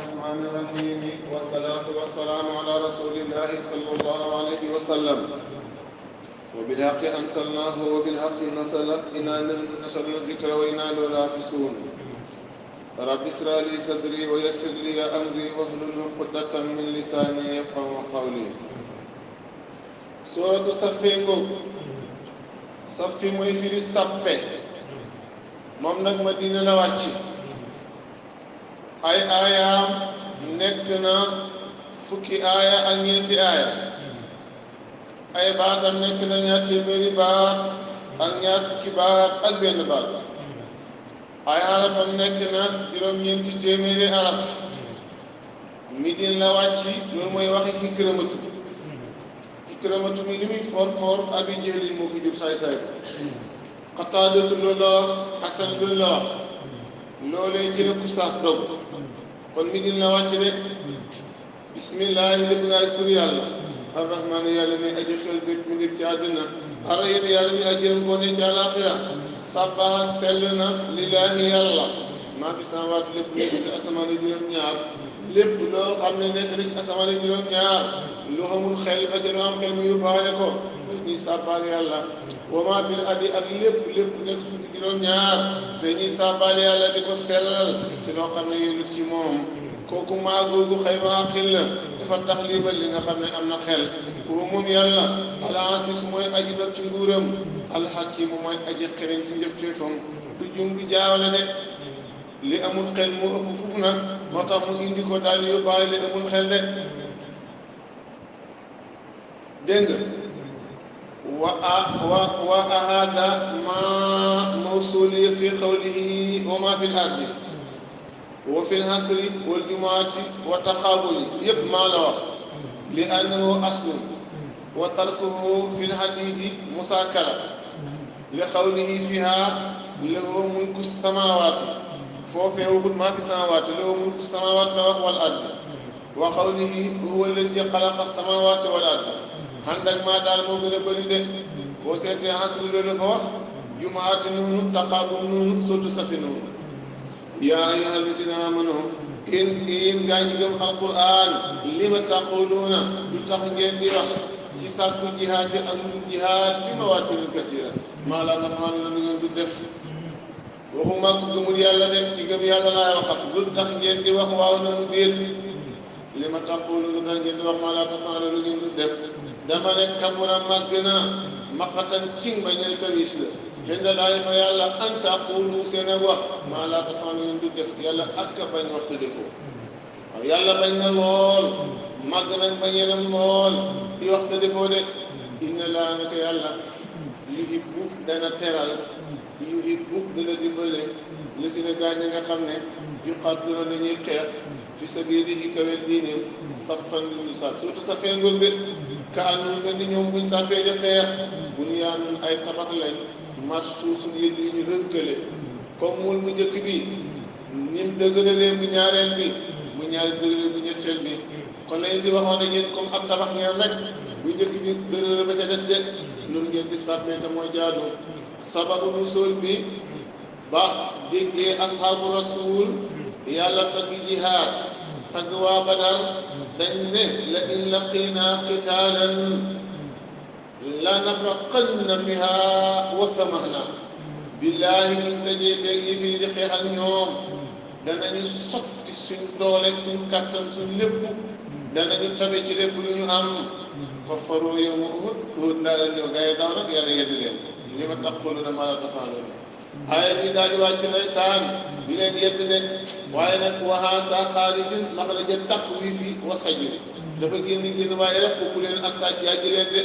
الرحمن الرحيم والصلاة والسلام على رسول الله صلى الله عليه وسلم وبالحق أنزلناه وبالحق نزل إنا نشر الذكر وإنا له لحافظون رب اشرح لي صدري ويسر لي أمري واحلل عقدة من لساني يفقهوا قولي سورة صفيكو صفي mooy firi sappe moom nag Madina la wàcc ay aayaam nekk na fukki aaya ak ñeenti aaya ay baatam nekk na ñaar téeméeri baat ak ñaar fukki baat ak benn baat ay arafam nekk na juróom-ñeenti téeméeri araf Madina la wàcc loolu mooy waxi Ikramatu mi li muy for Abi Jahlin moo ko jur saay-saay Qataadatu loolu la wax Hasan loolu la wax loolee ci la ku saaf dog kon Madina la wàcc de bismillaahi lépp naa tur yàlla arrahmaan yàlla mi aji xel bépp mi def ci àdduna arrahim yàlla mi aji yërëm koo ne ci àlaaxira sabaha sell na lillaahi yàlla maa fi samaawaat lépp nekk ci asamaan juróom-ñaar lépp loo xam ne nekk na ci asamaan juróom-ñaar lu xamul xel ba ca lu am xel mu yóbbaale ko dañuy sàbbaal yàlla wa maa fil ardi ak lépp nekk suufi juróom-ñaar dañuy sàbbaal yàlla di ko sellal ci loo xam ne yëlut ci moom kooku maa googu xayru aqil la dafa taxliibal li nga xam ne am na xel boobu moom yàlla al-aziz mooy aji not ci nguuram al-hakiim mooy aji xereñ ci njëfteefam du jum du jaawale de li amul xel moo ëpp fuuf nag moo tax mu indi ko daal yóbbaale li amul xel de dégg nga wa ahada ma mawsuliya fi qawlihi wa ma fi l-ardi wa fi l-hasri wal jumuati wa taxaabuni yëpp maa la wax li annahu aslun wa tarkuhu fi l-hadidi musaakara li qawlihi fiha lahu mulku samaawaati foofee waxul maa fi samaawaati lahu mulku samaawaati la wax wal ardi wa qawlihi huwa allazi xalaqa samaawaati wal ardi ànd ak maa daal moo gën a bëri de boo seetee asri loolu ko wax jumaati noonu taqaabum noonu sotu safi noonu yaa ayyuhal lazina amanu in gaa ñi gëm alquran lima taquluuna du tax ngeen di wax ci sàkku jihaad ak jihaad fi mawaatinil kasiira maa laa taf'aluuna lu ngeen du def waxuma ko gëmul yàlla de ci gëm yàlla laay waxat lu tax ngeen di wax waaw na mu déet lima taquluuna lu tax ngeen di wax maa laa taf'aluuna lu ngeen du def dama ne kabura màgg na maqatan cing bañal tawis la xënda laay fa yàlla an taqulu seen ak wax maa laa taf'aluuna du def yàlla ak bañ waxtu defoo waaw yàlla bañ na lool màgg nañ bañenam lool di waxtu defoo de inna laa naka yàlla yuhibbu dana teral yuhibbu dana dimbale li si ne gaañ nga xam ne yuqaatiluuna dañuy xeex fi sabiilihi kawe diineem saffan lu ñu sax surtout sa fengoog de ka àndoon mel ni ñoom buñ sàppee di xeex bu ñu yaanoon ay tabax lañ marsuusun yéen yu ñu rënkale comme mul bu njëkk bi nim dëgëralee bu ñaareel bi bu ñaari dëgëralee bu ñetteel bi kon lañ di waxoon ne yéen comme ab tabax ngeen rek bu njëkk bi dërëra ba ca des de noonu ngeen di sàppee te mooy jaadu sababu nusuul bi ba déggee ashaabu rasul yàlla tagg jihaad tagg waa Badar dañ ne la in laqinaa qitaalan la nafraqanna fiha wa samahna billaahi ñu dajee teeg yi fi di xeex ak ñoom danañu sotti suñ doole suñ kattan suñ lépp danañu tabe ci lépp lu ñu am fa faroo yow ma Uhud ndaa la ñëw gaa yi daw nag yàlla yeddi leen li ma taquluuna maa laa taf'aluun aaya bi daal di wàcc lay saan di leen yedd de waaye nag waxaa sa xaarijun maxraja taxwiifi wa sajri dafa génn waaye rek ëpp leen ak sàcc yaa ji leen de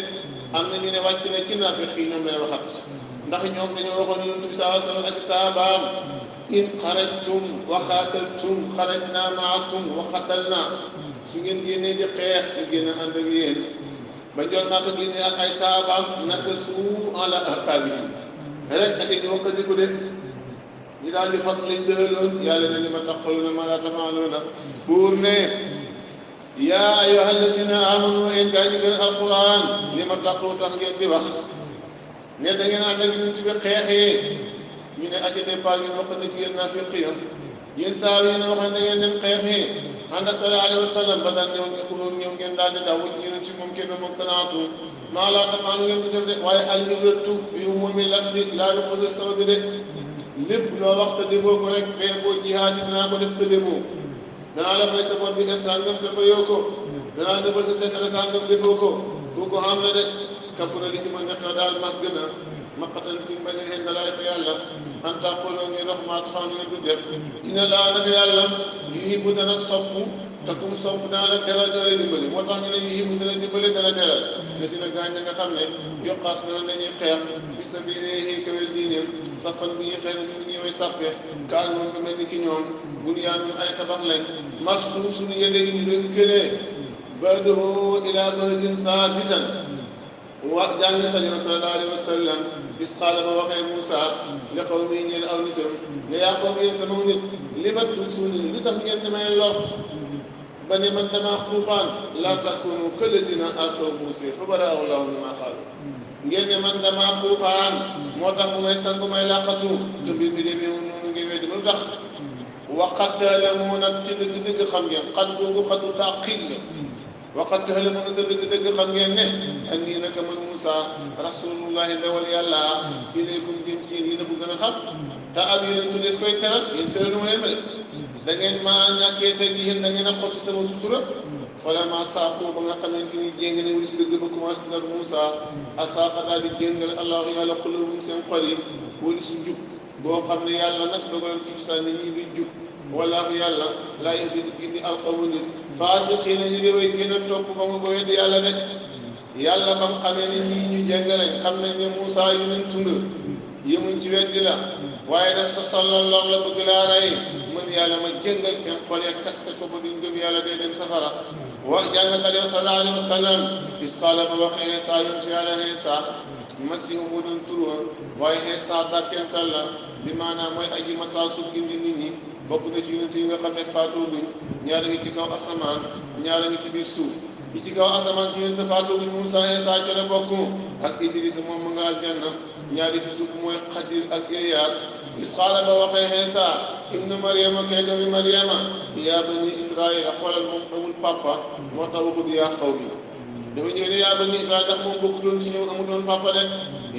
am na ñu ne wàcc na ci naafiq yi ñoom lay waxat ndax ñoom dañoo waxoon Yonent bi sallallaahu alayhi wa sallam ak saabaam in xarajtum wa xaataltum xarajnaa maakum wa qatalnaa su ngeen génnee di xeex ñu génn ànd ak yéen ba njool maa ko génne ak ay saabaam naka suu ala aqaabihim rek ak ñu wax ko de ñi daal di xot lañ dëhaloon yàlla ne li ma taquluuna maa laa taf'aluuna buur ne yaa ayyuhal lazina aamanu yéen gaa ñu gën alquran li ma taqulu tax ngeen di wax ne da ngeen ànd ak Yonent bi xeexee ñu ne aca départ ngeen wax ne ci yéen naafiq yéen saa yi ne wax ne da ngeen dem xeexee ànd ak sallallahu alayhi wa sallam ba daan ñëw ngeen daal di daw ñu ci moom kenn moom tanaatu maa laa tafaan ngeen di def de waaye alhibratu bi umumi lafzi laa bi posé sababi de lépp loo wax te defoo ko rek mais boo jihaati dinaa ko def te demoo danaa la fay sa bor bi sangam dafa yoo ko danaa nëbal sa secret sangam defoo ko kooku xam na de kapura li ci mën a xew daal mag gën a maqatan ci bañ a xen dalaay fa yàlla an taquloo ngeen wax maa taxaw ngeen du def dina laa naka yàlla yuhibbu dana sopp te kum sopp dana la teral dana la dimbali moo tax ñu ne yuhibbu dana dimbali dana teral mais si na gaañ nga xam ne yokkaat na dañuy xeex fi sabilihi kawel diineem safan bi ñuy xeex ñu ñëwee sàppe kaan moom ko mel ni ki ñoom bunyaanun ay tabax lañ marsuum suñu yële yi ñu rënkalee ba'duhu ilaa ba'din saabitan wax jàngatal yi sallallahu alayhi wa sallam bis qaala ba waxee Moussa li qawmi ñeel aw nitam ne yaa qawmi yéen sama nit li ma tuutuuni lu tax ngeen damay lor ba ne man damaa xuufaan laa takunu kallazina asaw Muusaa fa bara'ahu Allaahu mimmaa qaalu ngeen ne man damaa xuufaan moo tax bu may sang may làqatu te mbir mi demeewul noonu ngeen weddi lu tax waqad ta'lamuuna ci dëgg-dëgg xam ngeen xat googu xatu taaqiid la waqad ta'lamuuna sa dëgg-dëgg xam ngeen ne andi naka man Moussa rasulullahi ndawal yàlla ilaykum jëm ci yéen a bu gën a xam te ab yéen a des koy teral yéen teralu ma leen ma de da ngeen maa ñàkkee tey jii da ngeen a xotti sama sutura vraiment saafoo ba nga xamante ni jéng ne wuli si dëgg ba commencé nar Moussa asaafa daal di jéngal allahu yàlla xulahum seen xol yi wali su jub boo xam ne yàlla nag dogal ci sa nit ñi duñ jub wallaahu yàlla laa yahdi gindi alxawma nit faasiqiina ñu réewee gën a topp ba mu ko weddi yàlla de yàlla ba mu xamee ne ñii ñu jéng lañ xam nañ ne Moussa yu nañ tund yemuñ ci weddi la waaye nag sa sallal lor la bëgg laa rey mën yàlla ma jëngal seen xol ya kaste ko ba duñ gëm yàlla day dem safara wax jàngatal yow sallallahu alayhi wa sallam is qaala ba waxee Iisaa yum ci yàlla Iisaa masihu moo doon turwa waaye Iisaa dàkkental la bi maanaam mooy aji masaa su gindi nit ñi bokk na ci yonent yi nga xam ne faatoo duñ ñaara ngi ci kaw asamaan ñaara ngi ci biir suuf yi ci kaw asamaan ci yonent faatoo duñ Muusaa Iisaa ca la bokk ak Idrisa moom mu nga aljanna ñaari ci suuf mooy Xadir ak Iliyaas is qaala ba waxee Iisaa ibnu Maryama kay doomi Maryama yaa bani Israa'iila xoolal moom amul papa moo tax waxut yaa xawmi dafa ñëw ne yaa bani Israa'iila ndax moom bokkutoon ci ñoom amutoon papa de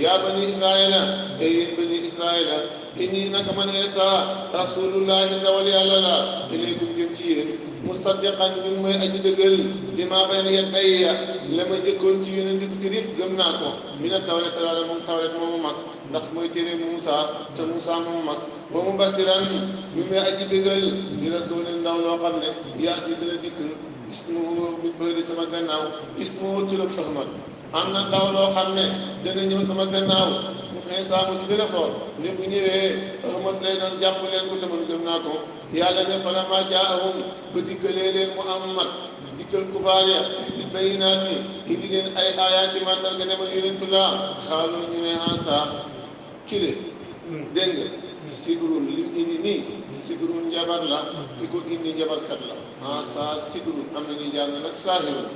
yaa bani Israa'iila ay yéen bani Israa'iila inni naka man Iisaa rasulullahi ndawal yàlla la ilaykum jëm ci yéen musaddiqan bi mooy aji dëggal li maa bayna yadayya la ma jëkkoon ci yéen a njëkk ci rip gëm naa ko mina tawreet la moom tawreet moomu mag ndax mooy téere Moussa te Moussa moomu mag ba mu basiran bi mooy aji dëggal di rasuulin ndaw loo xam ne yaati dina dikk ismuhu min ba'di sama gannaaw ismuhu turam Ahmad am na ndaw loo xam ne dana ñëw sama gannaaw Iisaa mu ci gën a xool ne bu ñëwee Ahmad lay doon jàpp leen ko te man gëm naa ko yàlla ne falammaa jaa'ahum ba dikkalee leen Muhammad dikkal kufaar ya bil bayyinaati indi leen ay aayaati mandarga ne man yonentu laa xaalu ñu ne Iisaa kile dégg nga sigrun lim indi nii sigrun njabar la ki ko indi njabarkat la Iisaa sigrun am na ñuy jàng nag saahirun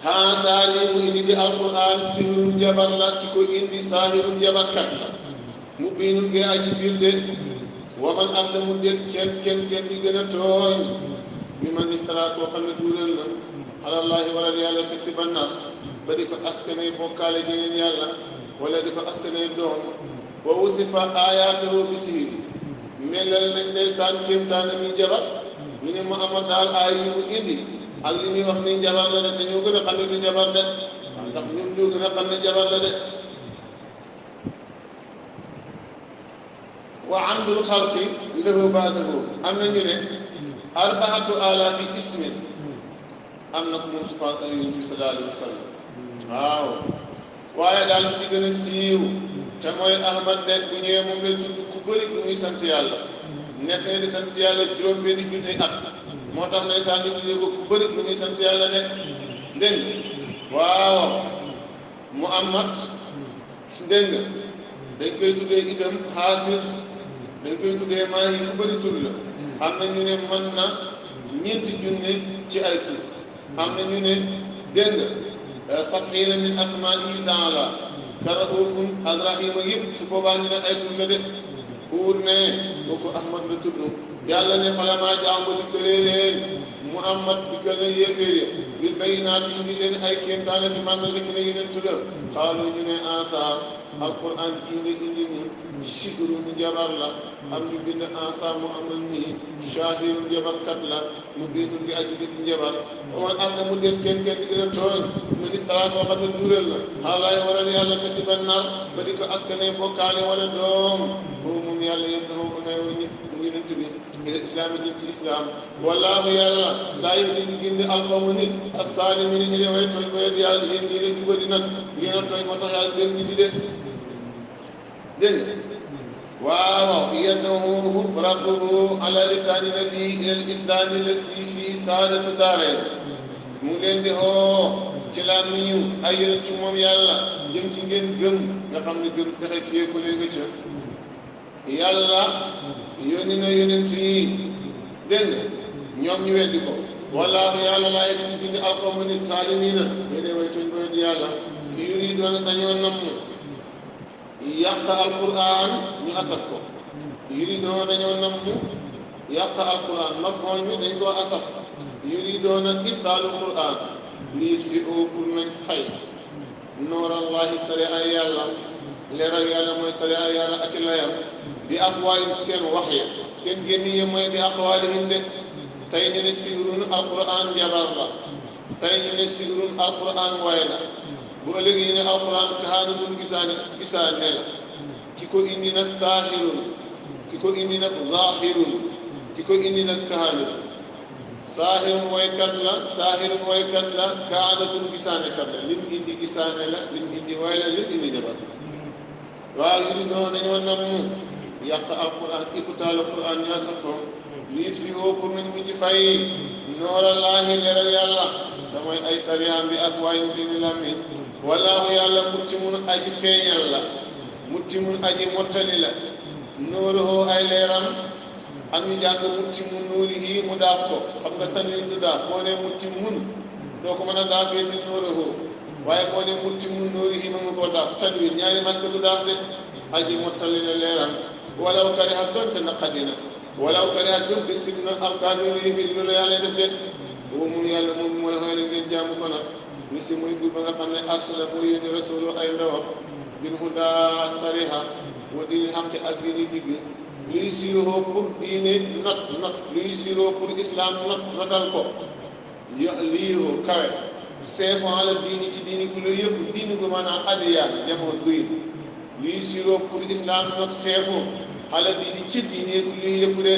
Iisaa li mu indi di alquran sihrun jabar la ki ko indi saahirun jabarkat la mu biinul gee aji biir de waman azlamu déet kenn di gën a tooñ mi man iftara koo xam ne duural na alallaahi waral yàlla ke si bannax ba di ko askanay bokkaale geneen yàlla wala di ko askanay doom wa wusifa aayaatuhu bi sihri melal nañ ndeysaan kéemtaane mi jabar ñu ne Muhammad daal aay yi mu indi ak li muy wax ni jabar la de te ñoo gën a xam ne du jabar de ndax ñun ñoo gën a xam ne jabar la de wa amdul xalqi lahu baadahu am na ñu ne arbaatu alaafi ismin am na ko moom subhaanahu yonent bi sallallahu alayhi wa sallam waaw waaye daal bu ci gën a siiw te mooy Ahmad de bu ñëwee moom la tudd ku bëri bu muy sant yàlla nekk na di sant yàlla juróom benn junni at moo tax ndeysaan ñu tuddee ko ku bëri bu muy sant yàlla de dégg nga waaw Muhammad dégg nga dañ koy tuddee itam xaasir dañ koy tuddee maa yi ku bëri tur la am na ñu ne mën na ñeenti junne ci ay tur am na ñu ne dégg nga sab'iina min asmaa'ihi ta'aala ka ra'uufun ak rahiima yëpp su boobaa ñu ne ay tur la de buur ne kooku Ahmad la tudd yàlla ne falamaa jaam ba dikkalee leen Muhammad dikkal na yéeféer bil bayyinaati indi leen ay kéemtaan ak màngal la ki ne yeneen tudda xaalu ñu ne ansa alquran kii nga indi ni shi'run jabar la am ñu bind ansa mu amal nii shaahirun jabarkat la mu biinul gi aji bind njabar oman am na mu den kenn di gën a tooñ mu ni talaat boo xam ne duural la xaalaay waral yàlla ka si ba nar ba di ko askane bokkaale wala doom boobu moom yàlla yëpp dafa mën a yow ñëpp mu ngi nent bi ila islaam jëm ci islam wallaahu yàlla laa yahdi di gindi alqawma nit as-saalimiin ñu ne way tooñ ba yedd yàlla yéen ñii la jubadi nag yéen a tooñ moo tax yàlla leen gindi de dégg nga waaw yad'uuhu rabbuhu ala lisaani nabiyyhi ila al-islaami allazii fiihi saadatu daarayni mu ngi leen di xoo ci làmmiñu ay yonent ci moom yàlla jëm ci ngeen gëm nga xam ne gëm texe fii fële nga ca yàlla yónni na yonent yi dégg nga ñoom ñu weddi ko wallaahu yàlla laa yahdi di gindi alqawma nit saalimiina yéen way tooñ ba weddi yàlla fi yuriiduuna dañoo namm yàq alquran ñu asaf ko yuriiduuna dañoo namm yàq alquran maf'uul mi dañ koo asaf yuriiduuna ibtaalul quran lii fi oo pour nañ fay noorallahi sare ay yàlla leeral yàlla mooy sare ay yàlla ak layam bi afwaahim seen wax ya seen gémmiñ ya mooy bi aqwaalihim de tey ñu ne sihrun alquran jabar la tey ñu ne sihrun alquran way la bu ëllëgee ñu ne alquran kahaanatun gisaane la ki ko indi nag saahirun ki ko indi nag zaahirun ki ko indi nag kahaanatun saahirun waykat la kahaanatun gisaanekat la lim indi gisaane la lim indi way la lim indi jabar waaw yu doon dañoo nam yàq alquran ikutaal alquran ñaa sa ko liit fi woo pour nañ mu ci fay noorallaahi leeral yàlla te mooy ay sariyaam bi ak waayin seeni làmmiñ wallaahu yàlla mutti mun aji feeñal la mutti mun aji mottali la nooruhoo ay leeram ak ñu jàng mutti mun nuurihi mu daaf ko xam nga tanwin du daaf boo ne mutti mun doo ko mën a daafee ci nooruhoo waaye boo ne mutti mun nuurihi mënu koo daaf tanwin ñaari masque du daaf de aji mottali la leeram walaw kariha doonte naqadina walaw kariha doonte sib na am kaafiru yi mbir loolu yàlla def de boobu moom yàlla moom moo la xëy na ngeen jaamu ko nag ni si muy buur ba nga xam ne arsala muy yónni rasulu ay ndawam bil hudaa sariha wa diinil haqqi ak diini digg luy siiroo pour diine not luy siiroo pour islam notal ko liiru kawe seefon ala diini ci diini ku la yëpp diini ko maanaam adiyaan jamoo duyin luy siiroo pour islam not seefoo ala diini ci diini ku luy yëpp de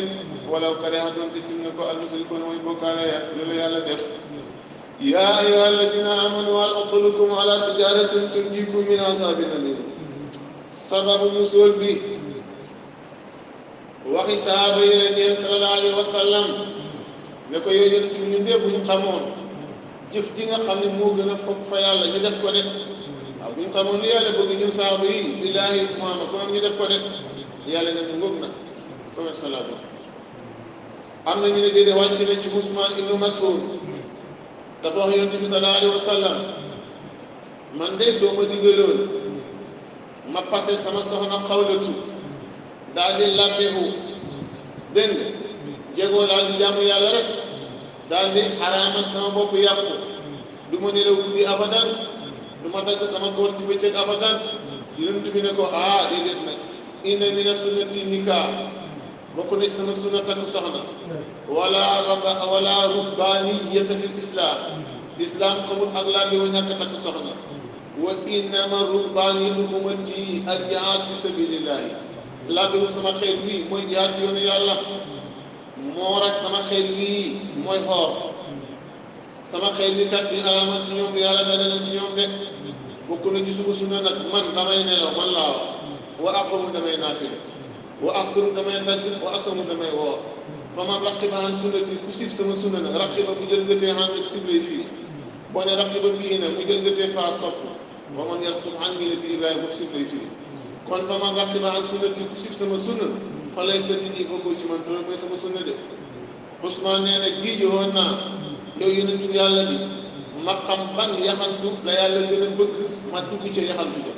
walaw kariha doon sim na ko almusrikuun mooy bokkaale ya loolu yàlla def yaa ayyuha allazina amanu hal adullukum ala tijaratin tunjikum min azabin alim sababu nuzuul bi waxi sahaaba yi la ñeel sallallahu alayhi wa sallam ne ko yow yonent bi ñun de bu ñu xamoon jëf ji nga xam ne moo gën a foog fa yàlla ñu def ko de waaw bu ñu xamoon li yàlla bëgg ñun sahaaba yi billaahi Muhammad ko ñu def ko de yàlla ne mu ngóob na comme sallallahu am na ñu ne déedéet wàcc na ci Usmaan ibnu Mas'uud dafa wax yonent bi sallallahu alayhi wa sallam man de soo ma digaloon ma passé sama soxna Xawlatu daal di làbbeeku dégg nga jegoo daal di jaamu yàlla rek daal di xaraamal sama bopp yàpp du ma nelaw guddi abadan du ma dagg sama góor ci bëccëg abadan yonent bi ne ko déedéet nag inna mina sunnati nikaa bokk na ci sama sunna takk soxna wala rubbaaniyata fil islam xamul ak làbbe wu ñàkk takk soxna wa innama rubbaaniyatu ummati al jihaad fi sabilillahi làbbe wu sama xeet wii mooy jihaad ci yoonu yàlla moo rak sama xeet wii mooy xoor sama xeet wi kat di alaamal ci ñoom yàlla dana leen ci ñoom de bokk na ci suma sunna nag man damay nelaw man laa wax wa aqamu damay naafila wa aftiru damay dagg wa asamu damay woor fa man raxiba an sunnati ku sib sama sunna nag raxiba bu jël gëtee xam ne siblay fii boo ne raxiba fii nag mu jël gëtee faa sopp wa man yartub an millati Ibrahima bu siblay fii kon fa man raxiba an sunnati ku sib sama sunna fa lay sa nit ñi bokkoo ci man loolu mooy sama sunna de Ousmane nee na giiji woon naa yow yonentu yàlla bi ma xam ban yaxantu la yàlla gën a bëgg ma dugg ca yaxantu ja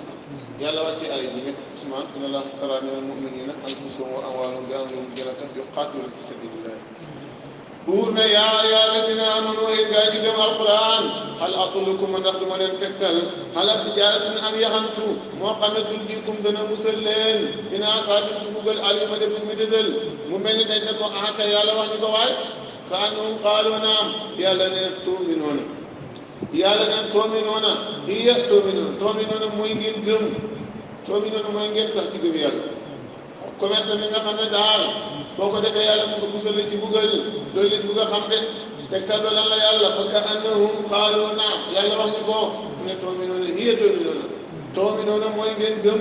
yàlla wàcce ay ji nekk Usmaan inna Allaha ishtara mina al-mu'minina anfusahum wa amwaalahum bi anna lahum al-jannata yuqaatiluuna fi sabilillah buur ne yaa llaziina aamanuu yéen gaa ñi gëm alquran hal adullukum ndax du ma leen tegtal alaa tijaaratin am yaxantu moo xam ne tunjiikum dana musal leen min azaabin ci mbugal aliimin de mi tëddal mu mel ni dañ ne ko ah kay yàlla wax ñu ko waay ka annahum qaaluu naam yàlla ne tu'minuuna yàlla ne tu'minuuna hiya tu'minuuna mooy ngeen gëm tu'minuuna mooy ngeen sax ci gëm yàlla commerce mi nga xam ne daal boo ko defee yàlla mu ko musal ci mbugal loolu lañ bëgg a xam de tegtal ba lan la yàlla fa ka annahum qaaluu naam yàlla wax ñu ko mu ne tu'minuuna hiya tu'minuuna mooy ngeen gëm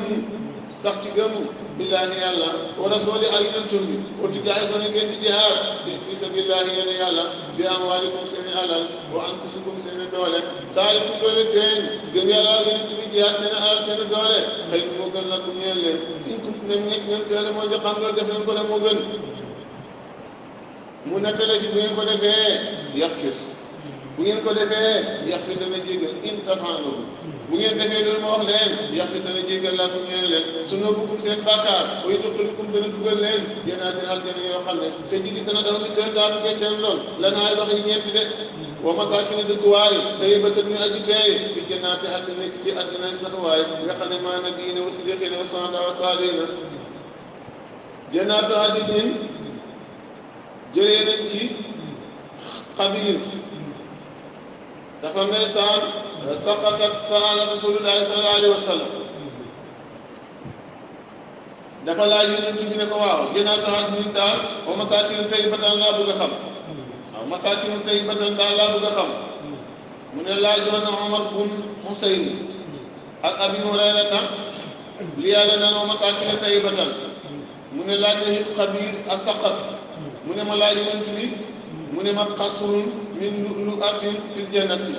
sax ci gëm billaahi yàlla wa rasuuli ak yonentam bi wa tujaahiduuna ko ne ngeen di jihaad fi sabilillahi yéen yàlla bi amwaalikum seen i alal wa anfusikum seen i doole saalikum doole seen gëm yàlla ak yonent bi jihaad seen i alal seen i doole xëy na moo gën lakum ñeel leen in kuntum dem ñett ñoom teel moo jox xam loolu def leen ko ne moo gën mu nettale ci bu ngeen ko defee yaxfir bu ngeen ko defee yaxfir dana jégal in tafaaluhu bu ngeen defee loolu ma wax leen yaxfir dana jégal laa ko ñeel leen su noobukum seen bàkkaar wa yudxilukum dana dugal leen jannaatin aljana yoo xam ne te jigi dana daw ni teel daa duggee seen lool lanaay wax yi ñeenti de wa masaakina dëkkuwaay tayyibatan ñu aji teey fi jannaati àddina nekk ci àddina saxuwaay nga xam ne maa nabiyyiina wa siddiqiina wa shuhadaa wa saalihiina jannaatu adnin jëlee nañ ci xabiir dafa ndeysaan saqatat saala rasuulullaahi sallallaahu alayhi wa sallam dafa laaj yonent bi ne ko waaw jannaatu adnin daal wa masaakina tayyibatan laa bëgg a xam waaw masaakina tayyibatan daal laa bëgg a xam mu ne laajoon na Omar bun Husayn ak Abi Hurayrata li yàlla naan wa masaakina tayyibatan mu ne laaj na it xabiir a saqat mu ne ma laaj yonent bi mu ne ma qasrun min lu'lu'atin fil jannati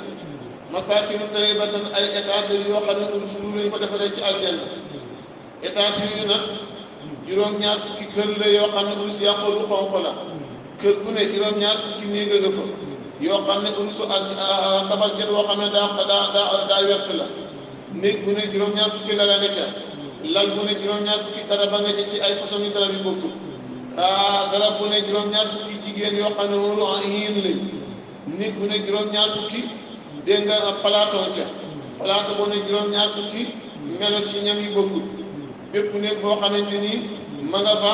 masaakinu tayyibatan ay étage yoo xam ne urus lu lañ ko defaree ci aljanna étage yooyu nag juróom-ñaar fukki kër la yoo xam ne urus yàqu lu xonq la kër gu ne juróom-ñaar fukki néeg nga fa yoo xam ne urusu ak safar jët woo xam ne daa wert la néeg bu ne juróom-ñaar fukki la nga ca lal bu ne juróom-ñaar fukki dara ba nga ca ci ay façon yi dara yu bokkul dara bu ne juróom-ñaar fukki jigéen yoo xam ne wóoru hiin lañ néeg bu ne juróom-ñaar fukki dégg nga plateau ca plateau boo ne juróom-ñaar fukki melo ci ñam yi bokkul bépp néeg boo xamante ni ma nga fa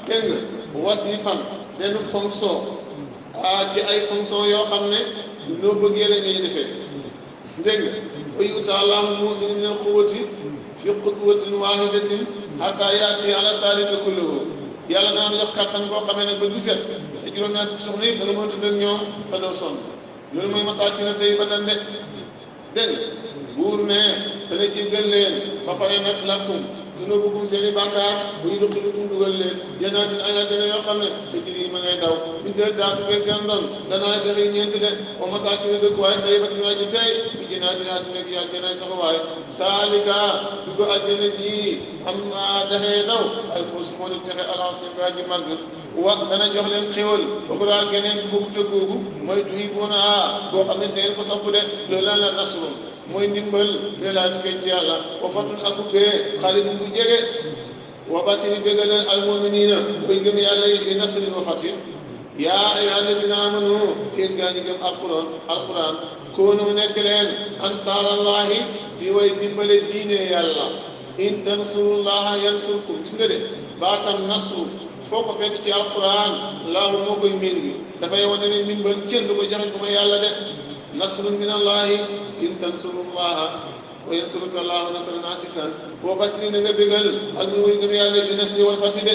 dégg nga wasi fan benn fonction ci ay fonction yoo xam ne noo bëggee la ngay defee dégg nga fa yu'taa Allaahu al-mu'miniina min al-quwwati fi quwwatin waahidatin hattaa ya'tiya ala zaalika kullihi yàlla daan jox kattan boo xamee ne ba du set sa juróom-ñaar fukki soxna yi da nga mënta ak ñoom te doo sonn loolu mooy masaakina tayyibatan de dégg buur ne dana jéggal leen ba pare nag lakum zunuubukum seen i bàkkaar bu ñu yudxilukum dugal leen jannaatin ay àjjana yoo xam ne tajrii ma ngay daw min tahtihaa daa tukkee seen ron danaa dex yi ñeenti de wa masaakina dëkkuwaay tayyibatin aji teey fi jannaatin àddina nekk àjjanaay saxuwaay saalika dugg àjjana ji am dexee daw al fawzu moo di texe al-aziim ji màgg wa dana jox leen xéwal uxraa geneen boobu te googu mooy tuhibbuunahaa boo xam ne dangeen ko sopp de loolu lan la nasrun mooy ndimbal de laa duggee ci yàlla wa fatun ak ubbee xaalidun bu jege wa basiri bégaleen almuminina koy gëm yàlla yi bi nasrin wa fatin yaa ayyuhaa allaziina aamanu yéen gaa ñi gëm alquran koonu nekk leen ansaarallahi di way dimbale diine yàlla in tansurullaha yansurkum gis nga de baatam nasru foo ko fekk ci alquran laahu moo koy méngi dafay wane ne ndimbal kenn du ko joxe bu ma yàlla de nasrun min allahi in tansurullaha wa yansuruka allahu nasran asisan boo basiri na nga bégal ak ñu way gëm yàlla bi nasri wal fasi de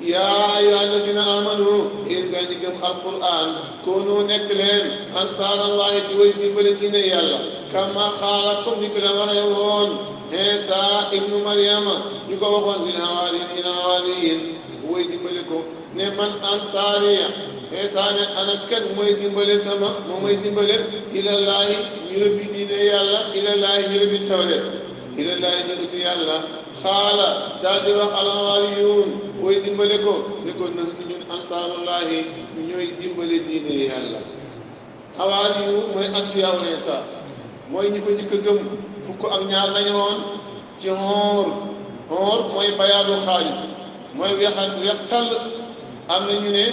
yaa ayyuhaa allaziina aamanu yéen gaa ñi gëm alquran koonu nekk leen ansaarallahi di way dimbale diine yàlla kama xaala comme ni ko la waxee woon Iisaa ibnu Maryama ñu ko waxoon lil hawaariyiin way dimbale ko ne man ansaariya Iisaa ne ana kan mooy dimbale sama moo mooy dimbale ilallaahi ñu rëbbi diine yàlla ilallaahi ñu rëbbi tawreet ilallaahi ñu uti yàlla xaala daal di wax alhawaariyuun way dimbale ko ne ko na ñun ansaarullaahi ñooy dimbale diine yàlla hawaariyuun mooy asiyaaw Iisaa mooy ñi ko njëkk a gëm fukk ak ñaar lañu woon ci xoor mooy bayaadul xaalis mooy weex tàll am na ñu ne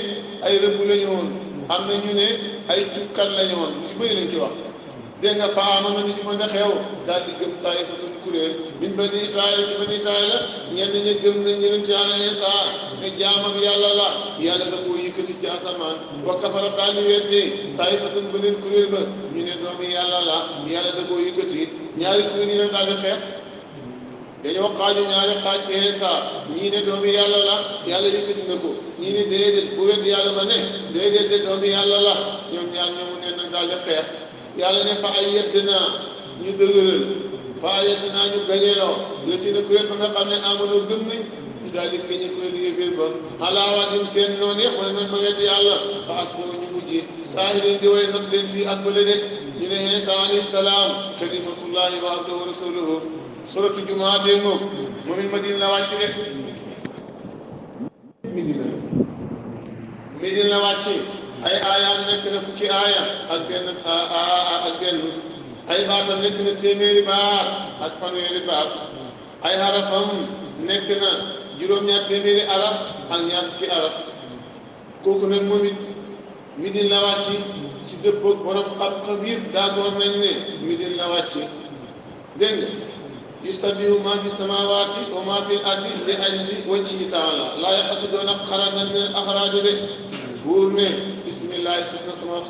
ay rëbb la ñu woon am na ñu ne ay cukkat la ñu woon lu ci bëri lañ ci wax dégg nga fa amoon na ci mën a xew daal di gëm taifatun kuréel min bani israila ci bani israila ñenn ñi gëm nañ ñu ci Yàlla Iisaa ne jaamam yàlla la yàlla da koo yëkkati ci asamaan wa kafara daal di weddi taifatun beneen kuréel ba ñu ne doomi yàlla la yàlla da koo yëkkati ñaari kuréel yi nag daal di xeex dañoo xaaju ñaari xaaj ci Iisaa ñii ne doomi yàlla la yàlla yëkkati na ko ñii ne déedéet bu weddi yàlla ba ne déedéet de doomi yàlla la ñoom ñaar ñoomu ne nag daal di xeex yàlla ne fa ayyadnaa ñu dëgëral fa ayyadnaa ñu gañeloo la si ne kuréel ba nga xam ne amanoo gëm nañ ñu daal di gañe kuréel yéeféer ba alaawatim seen noonu yëpp mooy noonu ba weddi yàlla fa asbahu ñu mujjee saahirin di way not leen fii ak bële de ñu ne Iisaa alayhi salaam kalimatullahi wa abduhu wa rasuluhu suratu jumaatee ngoog moom it Madina la wàcc rek Madina la wàcc ay aayaan nekk na fukki aaya ak benn ay baatam nekk na téeméeri baat ak fanweeri baat ay harafam nekk na juróom-ñaar téeméeri araf ak ñaar fukki araf kooku nag moom it Madina la wàcc ci dëppoog borom xam-xam yëpp d'accord nañ ne Madina la wàcc dégg nga yusabbihu maa fi samaawaati wa maa fi ardi li ajli wajhihi taala laa yaqsiduuna xarajan min al-axraaj de buur ne bisimilah sama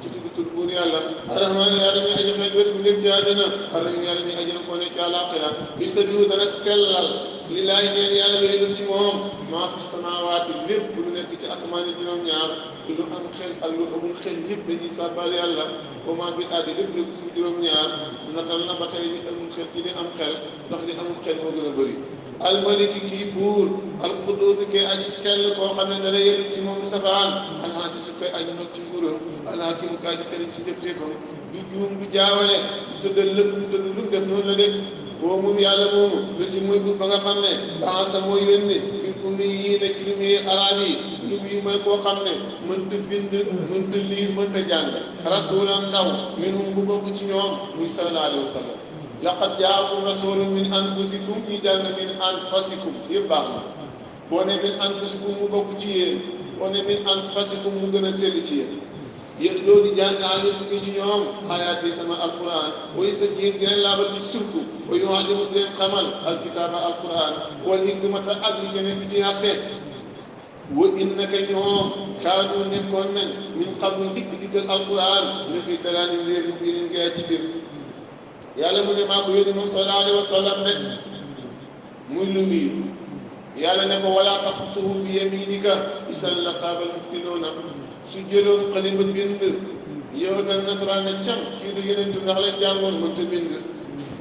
ci tudd buur yàlla arrahmaan yàlla mi aji xel wét bu lépp ci àddina arrahim yàlla mi aji na ko ne ci àllaaxira yusabbihu dana sellal lillaahi neen yàlla lu yëlul ci moom maa fi samaawaati lépp lu nekk ci asamaan yi juróom-ñaar lu am xel ak lu amul xel yëpp dañuy sàbbal yàlla wa maa fi ardi lépp lu ci juróom-ñaar natal na ba tey li amul xel ci li am xel ndax li amul xel moo gën a bëri almaliki kii buur alquduusi kay aji sell koo xam ne dana yëlul ci moom safaan alxaasi su koy aji nag ci nguuram alhakimu kaa ji tëri ci jëfteefam du juum du jaawale du tëddal lëf mu tëdd lu mu def noonu la de boo moom yàlla moomu lu si muy bul fa nga xam ne baasa mooy yónni fil ummiyyiina ci lu muy arab yi lu muy mooy koo xam ne mënta bind mënta liir mënta jàng rasulan ndaw minhum bu bokk ci ñoom muy sallallahu alayhi wa sallam laqad jaakum rasulun min anfusikum ñi jàng min anfasikum yëpp baax na boo ne min anfusikum mu bokk ci yéen boo ne min anfasikum mu gën a sell ci yéen yéen loolu di jàngal yëpp ci ñoom ayaat yi sama alquran way sa jiir di leen laabal ci surku wa yuallimu di leen xamal alkitaaba alquran wal hikmata ak li ca nekk ci àtte wa innaka ñoom kaanu nekkoon nañ min qablu dikkal alquran la fi dalaalin leer mu birin gaa ci biir yàlla mu ne maa ko yónni moom sallallahu alayhi wa sallam rek muy lu muy yàlla ne ko wala taqutuhu bi yaminika isan la qaabal mubtiluuna su jëloon xalima bind yow nag nasaraan ne cam kii du yenentu ndax la jàngoon mënta bind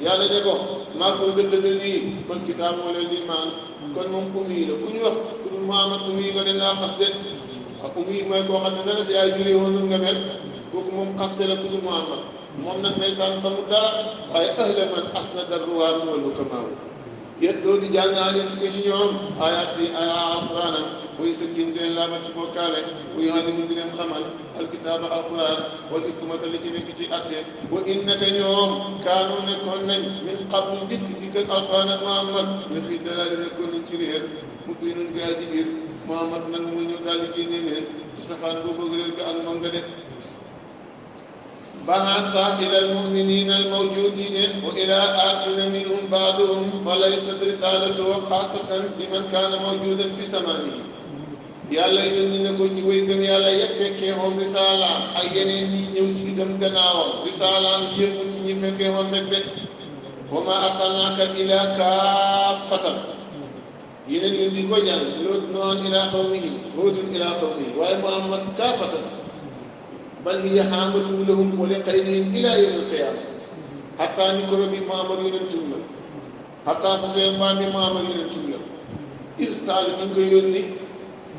yàlla ne ko maa ko gëddal lii man kitaab wala liimaan kon moom ummi la ku ñu wax ku dul Muhammad ummi nga dañ laa xas de ak ummi mooy koo xam ne dana si ay juree woon nga mel kooku moom xaste la ku dul Muhammad moom nag ndeysaan xamul dara waaye ahla man asnada ruwaat wal hukamaa yéen loolu di jàngal leen ko ci ñoom ayaat yi ay alquran muy sa gin di leen laabal ci bokkaale muy alimu di leen xamal alkitaaba alquran wal hikmata li ci nekk ci atte wa innaka ñoom kaanu nekkoon nañ min qablu dikk ak alquran ak Muhammad la fi dalaali nekkoon nañ ci réer mu koy nun gaa ji biir Muhammad nag muy ñëw daal di génne leen ci safaan boobu réer ga ak ndonga de بعث إلى المؤمنين الموجودين وإلى آتين منهم بعضهم فليست رسالته خاصة لمن كان موجودا في زمانه yàlla yónni na ko ci way gëm yàlla yëpp fekkee woon risaalaam ak yeneen ñi ñëw si itam gannaawam risaalaam yëpp ci ñi fekkee woon rek de wa maa arsalnaaka illaa kaaffatan yeneen yónni ko jàng Luut noon ilaa qawmihi Huudun ilaa qawmihi waaye Muhammad kaaffatan bal hiya haamatun lahum wa li qaynihim ilaa yawmil qiyaama hatta micro bi Muhammad yonentum la hatta fasee faa bi Muhammad yonentum la irsaal ñu ngi ko yónni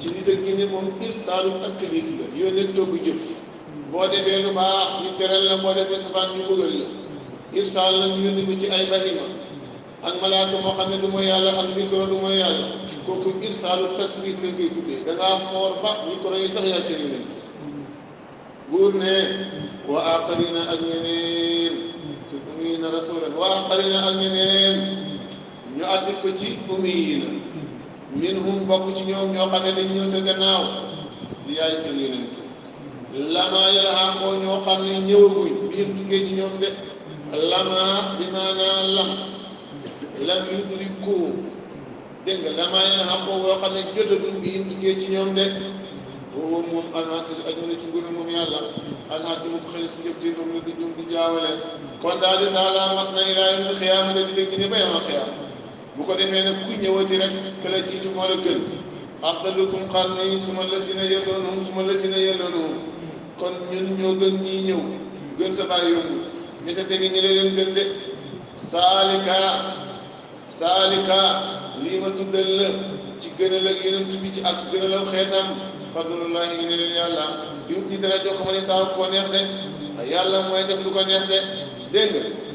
ci nit ak jinne moom irsaalu taklif la yónnee togg jëf boo defee lu baax ñu teral la boo defee safaan ñu bëggal la irsaal la ñu yónni ko ci ay bahima ak malaaka moo xam ne du mooy yàlla ak micro du mooy yàlla kooku irsaalu tasrif lañ koy tuddee da ngaa foor ba micro yi sax yaa seen yonent buur ne wa aqarina ak ñeneen tuddina rasulan wa aqarina ak ñeneen ñu attit ko ci ummiyiina minhum bokk ci ñoom ñoo xam ne dañ ñëw sa gannaaw yaay seen yonent lamaa yalhaqoo ñoo xam ne ñëwaguñ biim tukkee ci ñoom de lamaa bi maanaa lam yudriku dégg nga lamaa yalhaqoo boo xam ne jotaguñ biim tukkee ci ñoom de boobu moom alxasis aju na ci nguuru moom yàlla alxaji mu ko xëy si jëf téefam la du jum du jaawale kon daal di salaamat na ilaa yawmil xiyaama da di teg ni ba yamal xiyaama bu ko defee nag ku ñëwati rek ke la jiitu moo la gën afdalukum qarni suma lasina yelloonhum suma lasina yelloonhum kon ñun ñoo gën ñii ñëw gën sa baay yomb ña sa tegi ñi leen gën de saalika lii ma tuddal la ci gënal ak yonent bi ci ak gënal ak xeetam fadlullahi ngi ne leen yàlla yuuti dara jox ko ma ne saa fu ko neex de yàlla mooy def lu ko neex de dégg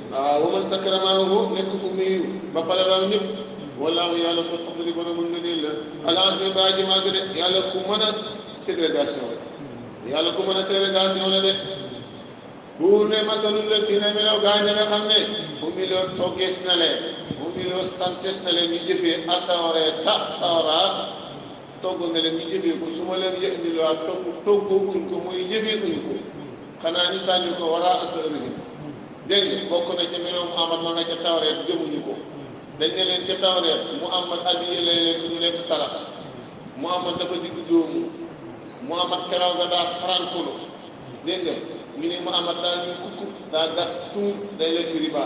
nga waaw wa man sakara maahu nekk ummiyu ba pare raw ñëpp wallaahu yàlla fa fadli borom nga ne la alancé ba ji màgg de yàlla ku mën a ségrégation la yàlla ku mën a ségrégation la de buur ne masalul la si ne melaw gaa ña nga xam ne umiloo toggees na leen umiloo santes na leen ñu jëfee tawraat togg na leen ñu jëfee ko su ma leen yëndiloo ak toggooguñ ko muy jëfeekuñ ko xanaa ñu sànni ko waraa asarihim dégg nga bokk na ca meloo Muhammad ma nga ca tawreet gëmuñu ko dañ ne leen ca tawreet Muhammad addiye lay lekk du lekk sarax Muhammad dafa digg dóomu Muhammad keraw ga daa farankulu dégg nga ñu ne Muhammad daa ñu kukku daa gàtt tuur day lekk riba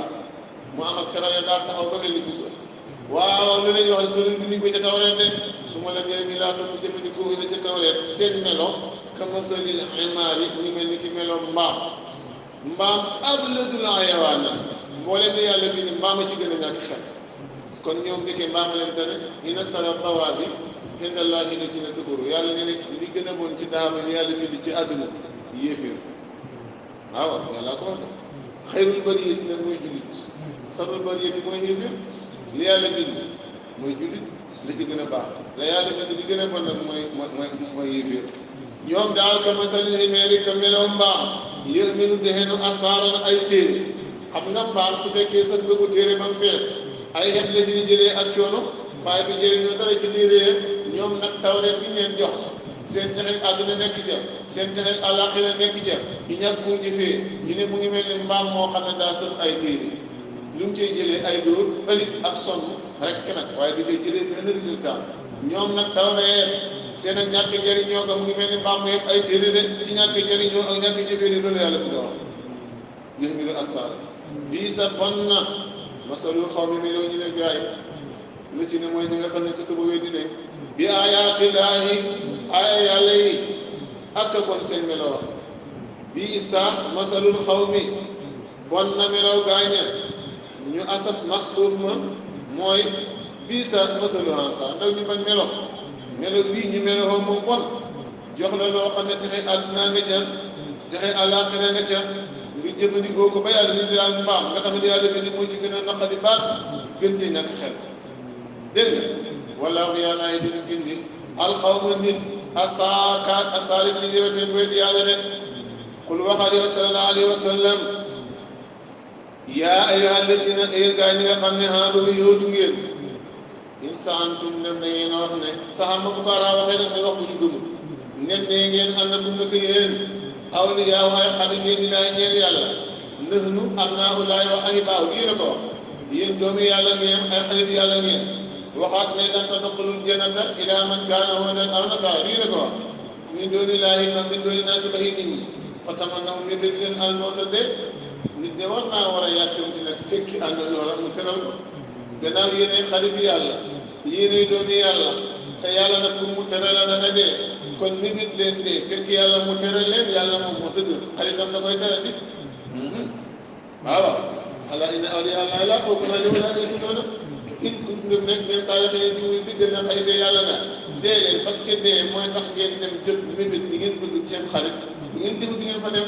Muhammad keraw ya daa taxaw ba mel ni busa waaw lu lañuy wax dëgg du ñu ko ca tawreet de su ma leen ngay mi laa doon jëfandikoo la ca tawreet seen melo kamasalil imaar yi ñu mel ni ki melo mbaam abladul hayawaana moo leen di yàlla bi ni mbaam a ci gën a ñàkk xel kon ñoom nekkee mbaam a leen tane ina sara dawaa bi indallahi la si na tukuru yàlla ne ne li gën a bon ci daama li yàlla bind ci àdduna yéeféer waaw yàlla ko wax de xayrul bariyati nag mooy jullit sarul bariyati mooy yéeféer li yàlla bind mooy jullit la ci gën a baax la yàlla bind li gën a bon nag mooy yéeféer ñoom daal ka masalil himeeri ka meloo mbaam yëminu dexeenu asfaaran ay téere xam nga mbaam su fekkee sax nga ko téere ba mu fees ay xet la ñuy jëlee ak coono waaye bi jëriñoo dara ci téere ñoom nag tawreet bi ñu leen jox seen texeeg àdduna nekk ja seen texeeg àllaaxira nekk ja ñu ñàkk koo jëfee ñu ne mu ngi mel ni mbaam moo xam ne daa sëf ay téere lu mu cay jëlee ay dóor ëlit ak sonn rek nag waaye du cay jëlee benn résultat ñoom nag tawreet seen ak ñàkk jëriñoo nga mu ngi mel ni mbaam yëpp ay téere de ci ñàkk jëriñoo ak ñàkk jëfee ni loolu yàlla bëgg a wax gis nga lu asfaar bii sa bon na masalul xaw mi meloo ñu ne gaay lu si ne mooy ñi nga xam ne que sa bëggee di ne bi ayaatillaahi aaya yàlla yi ak bon seen meloo bii sa masalul xaw mi bon na meloo gaaña ñu asaf maxsuuf ma mooy bii sa masalul ansa ndaw ñu bañ melo melo bii ñu meloo moom bon jox la loo xam ne texe àdduna nga ca texe àllaaxira nga ca nga jëfandikoo ko ba yàlla ni di daal mbaam nga xam ne yàlla bi ni moo ci gën a naqari baat gën cee ñàkk xel dégg nga wallaahu yàlla yi dina gindi alxawma nit asaakaat asaalib li jërateen koy di yàlla de qul waxal yow sallallahu alayhi wa sallam yaa ayyuha allasina yéen gaa ñi nga xam ne haadu yóotu ngeen in saantum dem na ngeen wax ne saxama bu kaaraa waxee daf ne wax bu ñu gëmul nen ne ngeen àndatum naka yéen awliyaa waaye xarit ngeen di laay ñeel yàlla nahnu abnaa'ullaahi wa ahibbaahu yéen a ko wax yéen doomi yàlla ngeen ay xarit yàlla ngeen waxaat ne lan tadxulul jannata illaa man kaana huudan aw nasaara yéen a ko wax min dooni laahi ma min dooni naasi ba nit ñi fa tamannaw min leen al mawta de nit de war naa war a yàkkamti nag fekki àndandooram mu teral ko gannaaw yéenay xarit yàlla yéenay doomi yàlla te yàlla nag pour mu teral la dafa dee kon nit leen dee fekk yàlla mu teral leen yàlla moom moo dëgg xaritam da koy teral it waaw ala inna awliyaa llaahi laa xawfun alayhim wa laa hum yahzanuun in kuntum nekk ngeen saa yoo xam ne jiw diggal na xarit yàlla na dee leen parce que dee mooy tax ngeen dem jot mébét bi ngeen bëgg seen xarit bi ngeen déglu di ngeen fa dem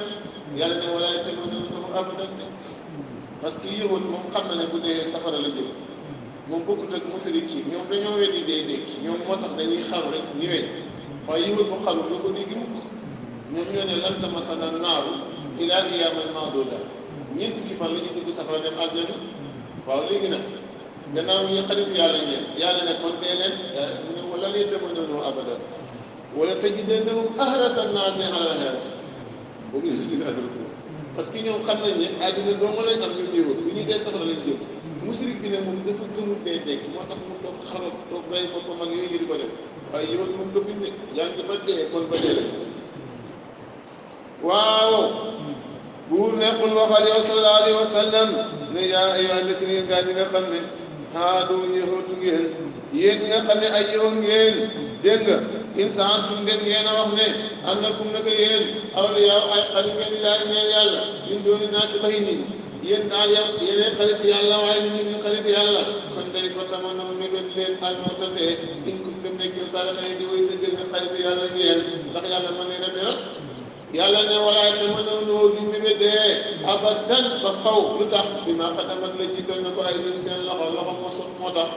yàlla ne wala yatamannawnahu abadan parce que yëwul moom xam na ne bu dee safara la jëm moom bokkut ak musrik yi ñoom dañoo weddi dee dekki ñoom moo tax dañuy xaru rek ni weñ waaye yëwul bu xaru doo ko dégg mukk ñoom ñoo ne lan tamassana naaru illaa ayyaaman ma'duudaat ñeent fukki fan la ñu dugg safara dem àjjana waaw léegi nag gannaaw ñi xaritu yàlla ngeen yàlla ne kon dee leen mu ne wala lay tamannahu abadan wala tajidannahum ahrasa nnaasi ala l-hayaati wa hum llaziina ashraku parce que ñoom xam nañ ne àddina dong lañ am ñun ñëwul bu ñuy dee safara lañ jëm musrik bi ne moom dafa gëmul dee dekk moo tax mu toog xarab toog rey boppam ak yooyu ñu di ko def waaye yow moom dafay ne yaa ngi ba dee kon ba dee rek waaw buur ne qul waxal yow sallallahu alayhi wa sallam ne yaa ayyuha llazina gaa ñi nga xam ne haadu yahootu ngeen yéen ñi nga xam ne ay yahood ngeen dégg nga in saantum dem ngeen a wax ne annakum naka yéen awliyaa ay xarit ngeen di laaj ngeen yàlla min dooni naa si bay nii yéen daal yow yéeneen xarit yàlla waaye nit ñi duñ xarit yàlla kon day ko tamannaw mébét leen al-mawta dee in kuntum nekk saadiqiin di way dëggal ne xarit yàlla ngeen ndax yàlla mën leen a teral yàlla ne walaay tamannaw duñ mébét dee abadan ba faw lu tax bi maa xadamat la jiital na ko ay lim seen loxo moo sof moo tax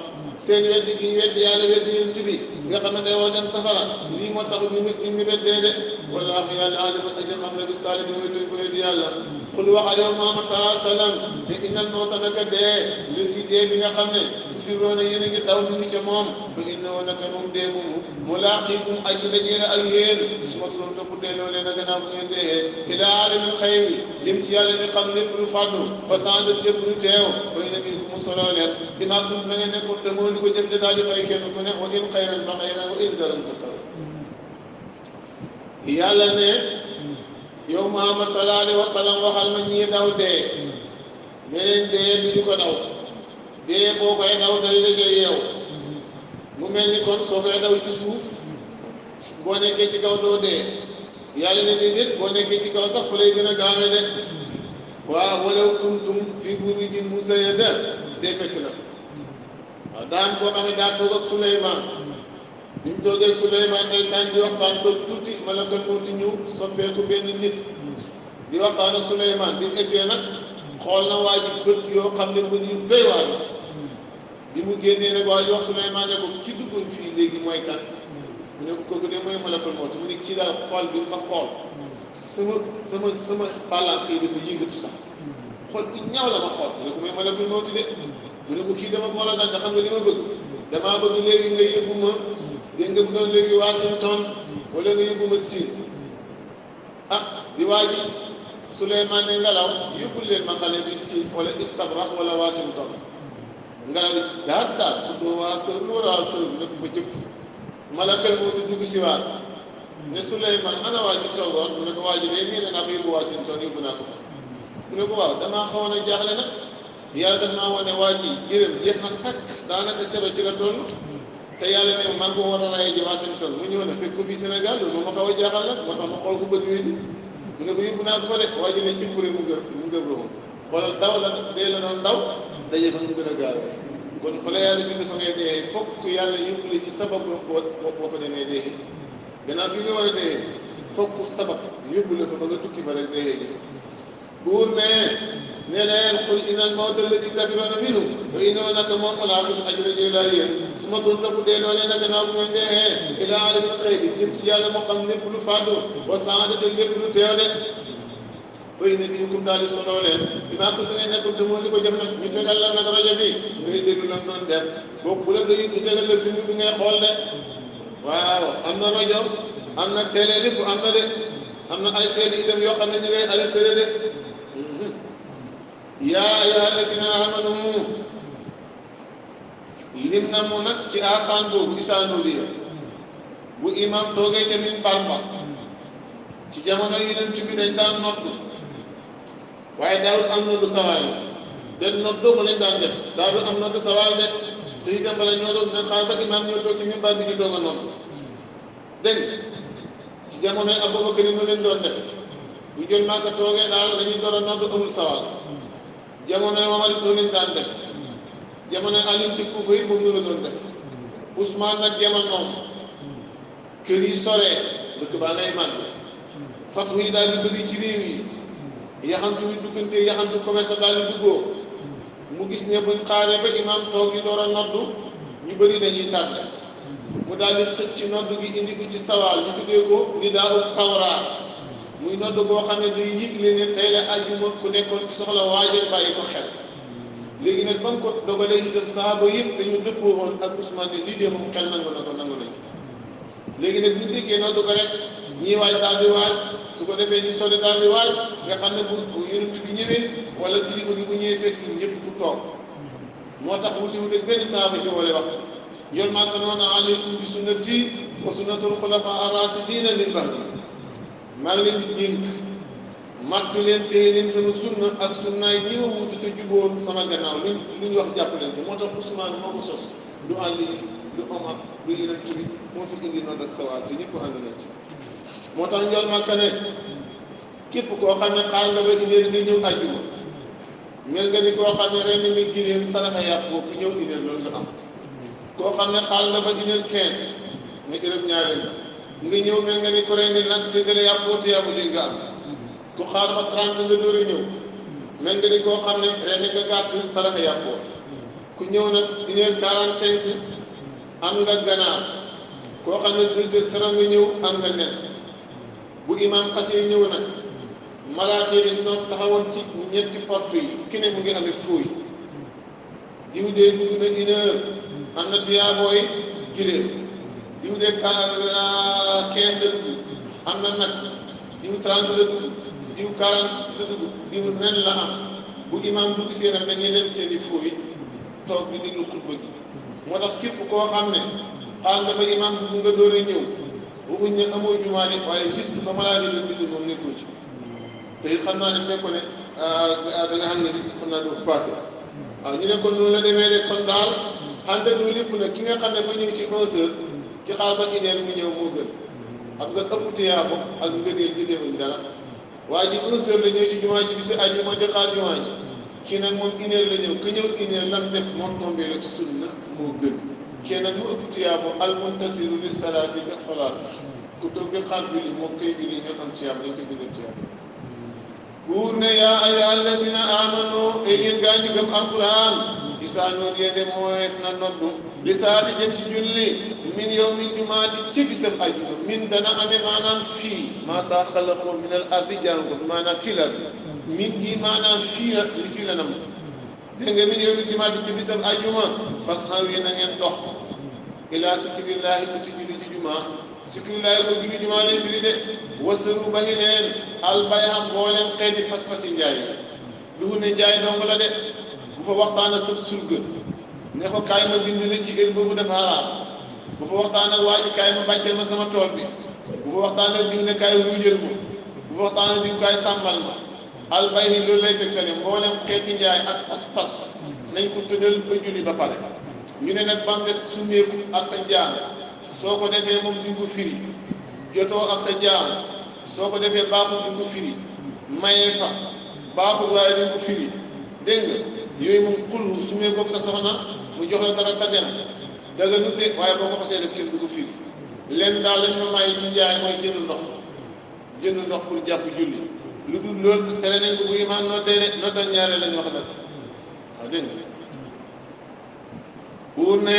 seen weddi gi ñu weddi yàlla weddi yonent bi nga xam ne day war dem safara lii moo tax ñu mébét dee de wallaahu yàlla alimun aji xam ne bi saalihiin mooy tuñ ko weddi yàlla xul waxal yow Muhammad sallallahu alayhi wa sallam te innal mawta naka dee li si dee bi nga xam ne tufirroona yéen a ngi daw ñu ngi ca moom fa innahu naka moom dee moomu mulaaqiikum aji dajee ak yéen su ma turoon topp delloo leen a gannaaw bu ngeen deexee ilaa aalimil xaybi jëm ci yàlla mi xam lépp lu fàddu ba changé lépp lu teew bay na bii ku mu soloo leen bi maa kunt na ngeen nekkoon te moo di ko jëf de daal di fay kenn ku ne wa in xayran fa xayran wa in zaran fa sar yàlla ne yow Muhammad sallallahu alayhi wa sallam waxal ma ñii daw dee ne leen dee du ñu ko daw dee boo koy daw day dajee yeew mu mel ni kon soo koy daw ci suuf boo nekkee ci kaw doo dee yàlla ne déedéet boo nekkee ci kaw sax fu lay gën a gaawe de waaw walaw kuntum fi burujin mushayyada dee fekk na waaw daan koo xam ne daa toog ak Suleymaan bi mu toogee Suleymaan day sànni di waxtaan toog tuuti malakal mawti ñëw soppeeku benn nit di waxtaan ak Suleymaan bi mu egsee nag xool na waa ji bët yoo xam ne bët yu doy waar la bi mu génnee nag waa ji wax Suleymaan ne ko ki duggoon fii léegi mooy kan mu ne ko kooku de mooy malakal mawti mu ne kii daal xool bi ma xool sama balaa xëy dafa yëngatu sax xool bi ñaaw la ma xool mu ne ko mooy malakal mawti de mu ne ko kii dama boole nag nga xam nga li ma bëgg damaa bëgg léegi nga yóbbu ma dégg nga bu doon léegi Washington wala nga yóbbu ma Siin di waa ji Suleymaan ne ngelaw yóbbul leen ma xale bi Siin wala Istabrax wala Washington ngelaw li daal fuddoo waa sër bi nag fa jëpp malakal mawti dugg si waat ne Suleymaan ana waa ji toogoon mu ne ko waa ji de mii ne naa ko yóbbu Washington yóbbu naa ko mu ne ko waaw damaa xawoon a jaaxle nag yàlla daf maa wane waa ji yërëm jeex na takk daanaka sero ci la toll te yàlla ne man ko war a rayee ji Washington mu ñëw na fekk ko fii Sénégal loolu moom ma xaw a jaaxal nag moo tax ma xool ko bët yooyu di mu ne ko yóbbu naa ko fa de waa ji ne ci pure mu gëb loxoom xoolal daw la dee la doon daw daje fa mu gën a gaawee kon fa la yàlla bind fa ngay dee fokk yàlla yóbbu la ci sabab boo fa demee dee gannaaw fi nga war a dee fokk sabab yóbbu la fa ba nga tukki fa rek dee ji buur ne leen qul innal mawta allazi tafirruuna minhu fa innahu naka moom mulaaqiikum ajran laa yéen su ma doon topp dee loo leen a gannaaw bu ngeen dee ilaa aalimil xaybi jëm ci yàlla moo xam lépp lu fàddu wa saadati lépp lu teew de bay na bi kum daal di soloo leen bi maa ko ngeen nekkul te moo di ko jëf nag ñu tegal la nag rajo bi ngay déglu lan doon def boobu bu la doy ñu tegal la film bi ngay xool de waaw am na rajo am na télé lépp am na de am na ay seen itam yoo xam ne ñu ngay arrêté de yaa ayyuhaa llaziina aamanuu lim na mu nag ci asaan boobu isaanuliya bu imam toogee ca minbar ba ci jamono Yonent bi dañ daan noddu waaye daawul am noddu sawaay den noddu mu lañ daan def daawul am noddu sawaay de te itam bala ñoo doon xaar ba imam ñoo toog ci minbar bi ñu doog a noddu dégg ci jamono Abubakar yi lañ doon def bu jël Màkka toogee daal dañuy door a noddu amul sawaay jamonoy Omar it loolu lañ daan def jamonoy Aliou ci Kuufa it moom la doon def Ousmane nag jamonoom kër yi soree dëkk baa ngay màgg fatu yi daal di bëri ci réew yi yaxantu yu duggante yaxantu commerce daal di duggoo mu gis ne buñ xaaree ba imam toog ñu door a noddu ñu bëri dañuy tardé mu daal di xëcc ci noddu gi indi ko ci sawaal ñu tuddee ko ni daa uf xawraa muy nodd boo xam ne day yëgle ne tey la àjjuma ku nekkoon ci soxla waajal bàyyi ko xel léegi nag ba mu ko dogalee itam sahaaba yëpp dañu dëppoo woon ak Ousmane ne lii de moom xel nangu na ko nangu nañ léegi nag bu ñu déggee noddu ko rek ñii waaj daal di waaj su ko defee ñu sori daal di waaj nga xam ne bu yonent bi ñëwee wala kilifa gi bu ñëwee fekk ñëpp ku toog moo tax wuti wuti benn sahaaba ci wala waxtu yoon maa ko noonu alaykum bi sunnati wa sunnatul xulafa ar-rasidiina min ba'di maa ngi leen di dénk mattu leen téye leen sama sunna ak sunnaay ñi ma wutu te juboon sama gannaaw lu ñu wax jàpp leen ci moo tax Ousmane moo ko sos du Ali du Omar du yonent bi moo fi indi noonu ak sawaat te ñëpp ànd nañ ci moo tax njool Màkka ne képp koo xam ne xaar nga ba inéer nga ñëw àjjuma mel nga ni koo xam ne ren nga gileem saraxa yàpp boobu ñëw inéer loolu nga am koo xam ne xaar nga ba inéer 15 nga ërëm ñaareel nga ñëw mel nga ni ko ren di nag séddale yàpp boo te yàpp li nga am ku xaar ba 30 nga door a ñëw mel nga ni koo xam ne ren nga gàtt saraxa yàpp boo ku ñëw nag inéer 45 am nga ganaar koo xam ne 2 heures sara nga ñëw am nga nen bu imam xasee ñëw nag malaaka yi dañ doon taxawoon ci ñetti porte yi ki ne mu ngi amee fuuy diw dee dugg na 1 heure am na tiyaabooy giléem diw dee 15 la dugg am na nag diw 30 la dugg diw 40 la dugg diw nen la am bu imam dugg see nag dañuy leen seeni fuuy toog di déglu xutba gi moo tax képp koo xam ne xaal nga ba imam dugg nga door a ñëw waxuñ ne amoo jumaa de waaye liste ba malaa di bind moom nekkul ci te it xam naa ne fekkoon ne da nga xam ne xam naa doo passé waaw ñu ne kon noonu la demee de kon daal ànd ak loolu lépp nag ki nga xam ne fa ñëw ci 1 heure ki xaal ba ineer mu ñëw moo gën xam nga ëpp tiyaabo ak ngëneel bi demuñ dara waaye ji 1 heure la ñëw ci jumaa ji bi si aju mooy di xaar jumaa ji kii nag moom ineer la ñëw ka ñëw ineer lam def moom tombé la ci sunna moo gën kii nag mu ëpp tiyaabo al muntasiru li salaati ka salaati ku toog bi xaar bi li moom kay bi li ñoo am tiyaabo dañ ko bindal tiyaabo buur ne yaa ayyuha allazina amanu e yéen gaa ñu gëm alquran isaa noon yéende mooy na noddu li saati jëm ci julli min yow min jumaati ci bisam ajuma min dana amee maanaam fii maa saa xalaqoo min al ardi jàng ko maanaam fii la min gi maanaam fii la li fii la nam dégg nga min yow min jumaati ci bisam ajuma fas xaw yi na ngeen dox ilaa sikrillahi ku ci julli ji jumaa sikrillahi ko julli jumaa lay firi de wasaru bayi leen albayham mboolem xeeti pas-pasi njaay duhu ne njaay dong la de bu fa waxtaan ak sa surga ne ko kaay ma bind la ci heure boobu dafa xaraam bu fa waxtaan ak waa ji kaay ma bàcceel ma sama tool bi bu fa waxtaan ak diw ne kaay ruujal ma bu fa waxtaan ak diw kaay sàmmal ma albayhi loolu lay dëkkale mboolem xeeti njaay ak pas-pas nañ ko tëddal ba julli ba pare ñu ne nag bam des sumeeku ak sa njaam soo ko defee moom di nga ko firi jotoo ak sa njaam soo ko defee baaxul di nga ko firi mayee fa baaxul waaye di nga ko firi dégg nga yooyu moom xulu sumeeku ak sa soxna mu jox la dara tagem daga nut de waaye boo ko xasee def kenn du ko firi lenn daal lañ ma may ci njaay mooy jënd ndox pour jàpp julli lu dul loolu tere nañ ko bu imaam noddee de noddal ñaare lañ wax nag waaw dégg nga buur ne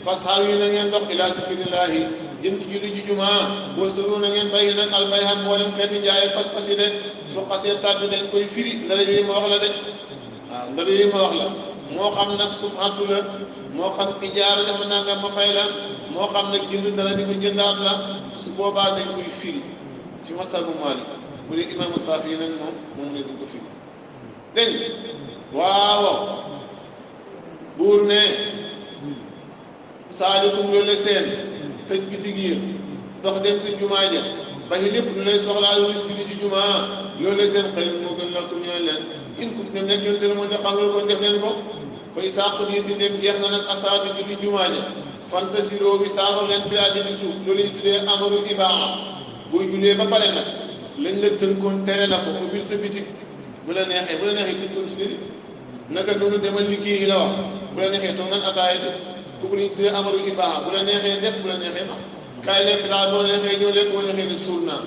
fasxaaw yi na ngeen dox ilaa sikrillahi jëm ci julli ji jumaa wasaru na ngeen bàyyi nag albayham mboolem xeeti njaay pas-pas yi de su xasee tàdd dañ koy firi ndara yooyu ma wax la de waaw ndara yooyu ma wax la moo xam nag sufatu la moo xam ijaara dafa nangam ma fay la moo xam nag jënd dara di ko jëndaat la su boobaa dañ koy firi ci masabu Maalik bu dee imaamu Saafi yi nag moom ne duñ ko firi dégg waaw buur ne saalikum loolu la seen tëj bitig yi dox dem si jumaa ja baxi lépp lu lay soxlaal wis julli ji jumaa loolu la seen xarit moo gën la ko ñëw leen in kut ñoom nekk yoon te la moo def xangal kon def leen ko fay saaxu niiti ndem jeex na nag asaatu julli jumaa ja fantasiroo bi saaxu leen fi laa di ci suuf loolu ñu tuddee amaru ibaa booy jullee ba pare nag lañ la tënkoon tere la ko ubbil sa bitig bu la neexee ci continuer naka noonu demal liggéey la wax bu la neexee toog nan ataaya di kooku la ñu tuddee amaru ibaa bu la neexee def bu la neexee ma kaay lekk daal boo neexee ñëw lekk boo neexee ne suur naa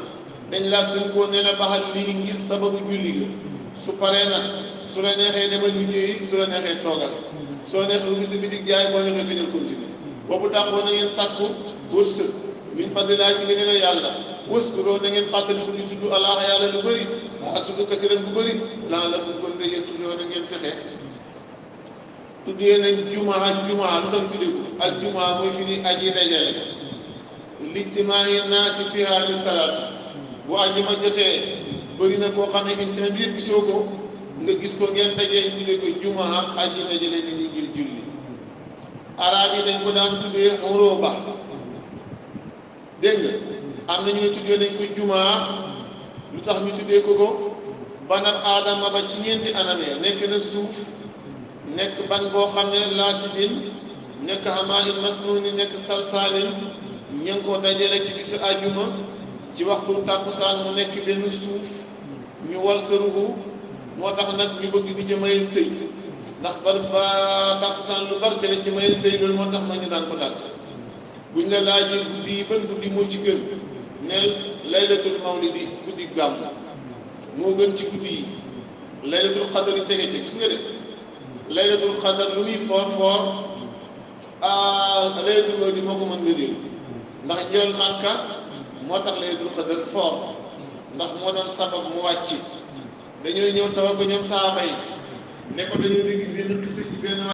dañ laa tënkoon ne la baxal lii ngir sababu julli ga su paree nag su la neexee demal liggéeyi su la neexee toogal soo neexee ubbi sa bitig jaay boo neexee tëjal continuer boobu taxoo na ngeen sàkku wërsëg min fadlilaa ci ngeen ne yàlla waskuroo na ngeen fàttaliku ñu tudd Allah yàlla lu bëri waa tudd kasiran bu bëri laa la ko kon de yéen tuddoo na ngeen texe tuddee nañ jumaa lu tax tuddee ko al jumaa mooy fi ni aji dajale lijtimaa'i naasi fiihaa li salaat bu àjjuma jotee bëri na koo xam ne in semaine bi yëpp gisoo ko nga gis ko ngeen dajee tuddee ko jumaa aji dajale nit ñi ngir julli arab yi dañ ko daan tuddee xuróoba dégg nga am na ñu ne tuddee nañ ko jumaa lu tax ñu tuddee ko banab aadama ba ci ñeenti anamee nekk na suuf nekk ban boo xam ne laasidin nekk hamaa-in masnuuni nekk salsaalin ñu ngi ko dajale ci bisu àjjuma ci waxtu tàkkusaan mu nekk benn suuf ñu wal sa ruhu moo tax nag ñu bëgg di ci may sëy ndax ba tàkkusaan lu barkele ci may sëy loolu moo tax ma ñu daan ko dàkk buñ la laajee guddi yi ban guddi moo ci gën neel laylatul mawlidi guddi gàmm moo gën ci guddi yi laylatul xadar yi tege ci gis nga de laylatul xadar lu muy foor foor laylatul mawlidi moo ko mën nga déglu ndax jël màkka moo tax laylatul xadar foor ndax moo doon sabab mu wàcc dañoo ñëw tawal ko ñoom saaba yi ne ko dañoo dégg benn xisa ci benn